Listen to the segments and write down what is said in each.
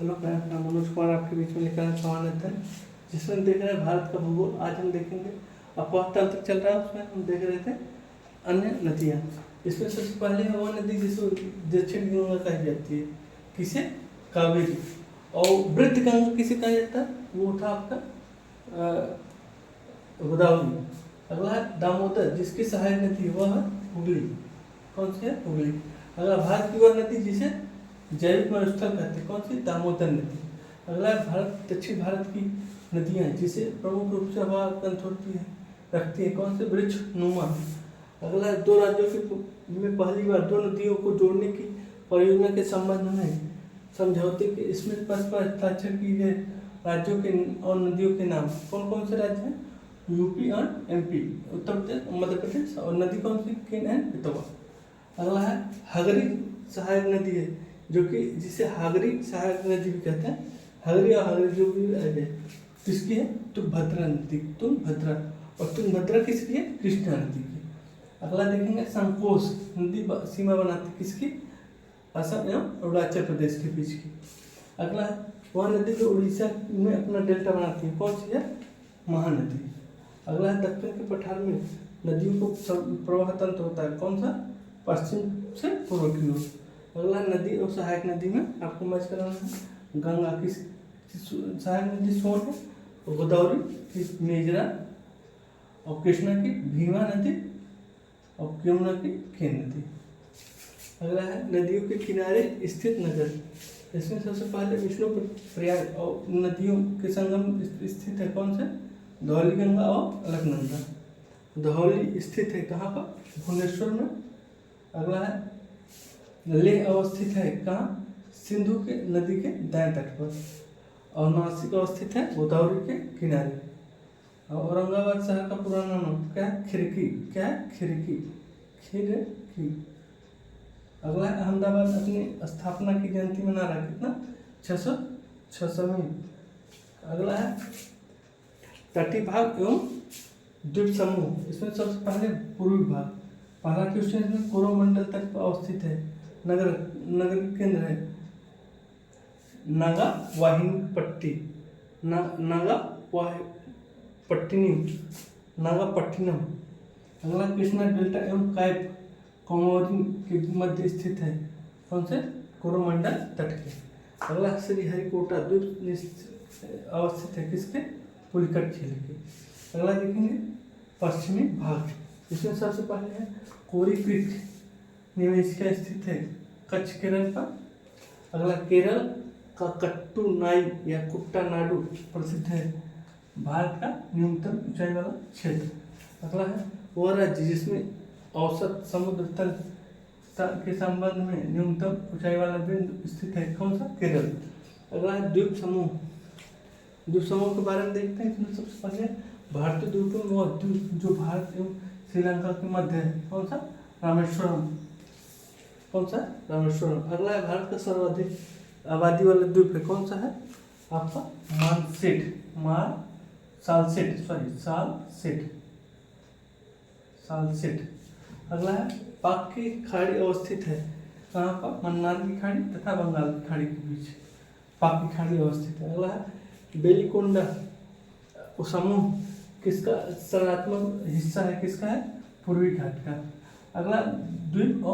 Hello friends, मैं मनोज कुमार आपके बीच में लेकर आया समान अध्ययन, जिसमें देख रहे हैं भारत का भूगोल। आज हम देखेंगे अपवाह तंत्र चल रहा है, उसमें हम देख रहे थे अन्य नदियाँ। इसमें सबसे पहले है वह नदी जिसे दक्षिण गंगा कही जाती है, किसे? कावेरी। और वृद्ध गंगा किसे कहा जाता है? वो था आपका गोदावरी। अगला है दामोदर, जिसकी सहायक नदी वह है हुगली। कौन सी है? हुगली। अगला भारत की वह नदी जिसे जैविक मरुस्थल कहते हैं, कौन सी? दामोदर नदी। अगला भारत दक्षिण भारत की नदियाँ जिसे प्रमुख रूप से हवा कंठ होती है रखती है, कौन से? वृक्ष नुमा। अगला दो राज्यों के में पहली बार दो नदियों को जोड़ने की परियोजना के संबंध में समझौते के इसमें परस्पर हस्ताक्षर किए गए राज्यों के और नदियों के नाम कौन कौन से राज्य हैं? यूपी और एमपी, उत्तर प्रदेश, मध्य प्रदेश। और नदी कौन सी? Cane and Betwa. अगला है हगरी सहायक नदी है, जो कि जिसे हागरी सहायक नदी भी कहते हैं। हगरी और हागरी जो भी है किसकी है? तुंगभद्रा नदी, तुंगभद्रा। और तुंगभद्रा किसकी है? कृष्णा नदी की। अगला देखेंगे संकोश नदी सीमा बनाती किसकी? असम एवं अरुणाचल प्रदेश के बीच की। अगला है वह नदी जो उड़ीसा में अपना डेल्टा बनाती है, कौन सी है? महानदी। अगला है दक्षिण के पठार में नदियों को प्रवाह तंत्र होता है, कौन सा? पश्चिम से पूर्व की ओर। अगला नदी और सहायक नदी में आपको मैच कराना है। गंगा की सहायक नदी सोन है, और गोदावरी की मेजरा, और कृष्णा की भीमा नदी, और यमुना की केन नदी। अगला है नदियों के किनारे स्थित नगर। इसमें सबसे पहले विष्णु प्रयाग और नदियों के संगम स्थित है, कौन से? धौली गंगा और अलकनंदा। धौली स्थित है कहाँ पर? भुवनेश्वर में। अगला है लेह अवस्थित है कहाँ? सिंधु के नदी के दाएं तट पर। और नासिक अवस्थित है गोदावरी के किनारे। और औरंगाबाद शहर का पुराना नाम क्या है? खिरकी। क्या है? खिरकी, खिरकी। अगला है अहमदाबाद अपनी स्थापना की जयंती मना रहा है, कितना? 606वीं। अगला है तटीय भाग एवं द्वीप समूह। इसमें सबसे पहले पूर्वी भाग, पहला क्वेश्चन इसमें कोरोमंडल तट पर अवस्थित है। नगर केंद्र है नागा वाहिनीपट्टी, नागापट्टिनम। अगला कृष्णा डेल्टा एवं काइप कोमोरिन के मध्य स्थित है, कौन से? कोरोमंडल तट के। अगला श्रीहरिकोटा द्वीप अवस्थित है किसके? पुलिकट झील के। अगला देखेंगे पश्चिमी भाग। इसमें सबसे पहले है कोरी क्रीक निवेशिका स्थित है कच्छ केरल का। अगला केरल का कट्टुनाई या कुट्टानाडु प्रसिद्ध है, भारत का न्यूनतम ऊंचाई वाला क्षेत्र। अगला है वह राज्य जिसमें औसत समुद्र तल के संबंध में न्यूनतम ऊंचाई वाला बिंदु स्थित है, कौन सा? केरल। अगला है द्वीप समूह। द्वीप समूह के बारे में देखते हैं। इसमें सबसे पहले भारतीय द्वीपों में वह द्वीप जो भारत एवं श्रीलंका के मध्य है, कौन सा? रामेश्वरम। कौन सा? रामेश्वरम। अगला है भारत का सर्वाधिक आबादी वाला द्वीप है, कौन सा है? आपका सालसेट। अगला है पाक की खाड़ी अवस्थित है कहाँ पर? मन्नार की खाड़ी तथा बंगाल की खाड़ी के बीच पाक की खाड़ी अवस्थित है। अगला है बेलिकोंडा समूह किसका संरचनात्मक हिस्सा है, किसका है? पूर्वी घाट का। अगला द्वीप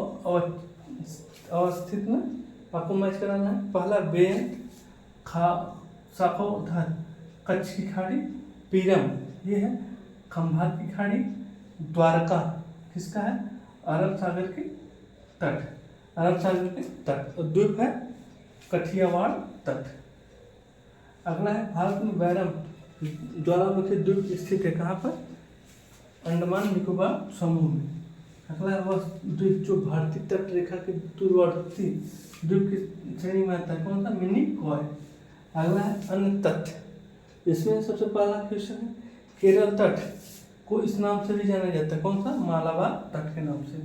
अवस्थित में आपको मैच कराना है। पहला बेंत साकोधर कच्छ की खाड़ी, पीरम ये है खंभात की खाड़ी, द्वारका किसका है? अरब सागर के तट। और द्वीप है कठियावाड़ तट। अगला है भारत में बैरम ज्वालामुखी द्वीप स्थित है कहाँ पर? अंडमान निकोबार समूह में। अगला है वह द्वीप जो भारतीय तट रेखा के दूरवर्ती द्वीप की श्रेणी में आता है, कौन सा? मिनिकॉय। अगला है अन्य तट। इसमें सबसे पहला क्वेश्चन है केरल तट को इस नाम से भी जाना जाता है, कौन सा? मालाबार तट के नाम से।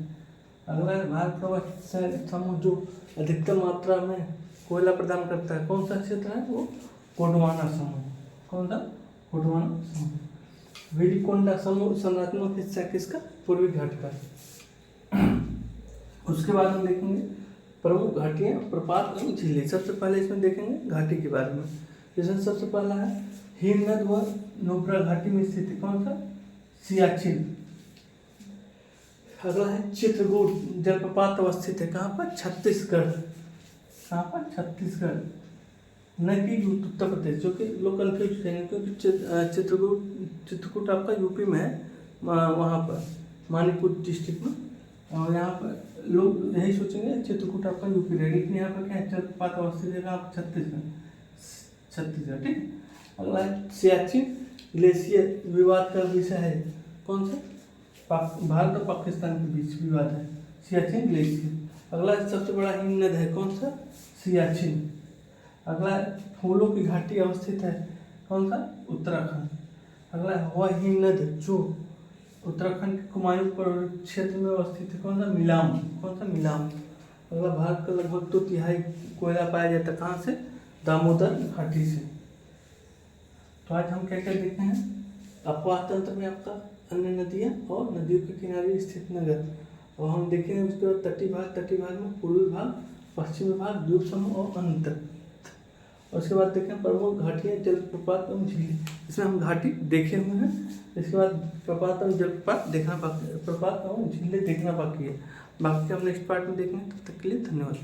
अगला है भारत का वह समूह जो अधिकतम मात्रा में कोयला प्रदान करता है, कौन सा क्षेत्र है? वो गोंडवाना समूह। कौन सा? गोंडवाना समूह। वेलिकोंडा समूह संरचनात्मक हिस्सा किसका? पूर्वी घाट का। उसके बाद हम देखेंगे प्रमुख घाटियाँ, प्रपात एवं झीलें। सबसे पहले इसमें देखेंगे घाटी के बारे में। इसमें सबसे पहला है हिमनद व नुब्रा घाटी में स्थित है, कौन सा? सियाचिन। अगला है चित्रकूट जलप्रपात अवस्थित है, कहाँ पर? छत्तीसगढ़। कहाँ पर? छत्तीसगढ़, न कि उत्तर प्रदेश, जो कि लोग कन्फ्यूज हो जाएंगे क्योंकि चित्रकूट आपका यूपी में है, वहाँ पर मणिपुर डिस्ट्रिक्ट में, और यहाँ पर लोग यही सोचेंगे चित्रकूट आपका यूपी रहेगा, लेकिन यहाँ पर क्या है? जलप्रपात अवस्थित है आप छत्तीसगढ़। ठीक। अगला है सियाचिन ग्लेशियर विवाद का विषय है, कौन सा? भारत और पाकिस्तान के बीच विवाद है, सियाचिन ग्लेशियर। अगला सबसे बड़ा हिमनद है, कौन सा? सियाचिन। अगला फूलों की घाटी अवस्थित है, कौन सा? उत्तराखंड। अगला वह हिमनद जो उत्तराखंड के कुमायूं पर्वत क्षेत्र में अवस्थित है, कौन सा? मिलाम। कौन सा? मिलाम। अगला भारत का लगभग 2/3 कोयला पाया जाता है, कहाँ से? दामोदर घाटी से। तो आज हम क्या क्या देखे हैं? अपवाह तंत्र में आपका अन्य नदियाँ और नदियों के किनारे स्थित नगर, और हम देखेंगे उसके बाद तटीय भाग में पूर्वी भाग, पश्चिमी भाग, द्वीप समूह और अन्य तट। और उसके बाद देखें प्रमुख घाटियाँ, जलप्रपात एवं झीलें। इसमें हम घाटी देखे हुए हैं, इसके बाद प्रपात एवं जलप्रपात देखना बाकी, प्रपात एवं झीलें देखना बाकी है। बाकी हम नेक्स्ट पार्ट में देखेंगे। तब तक के लिए धन्यवाद।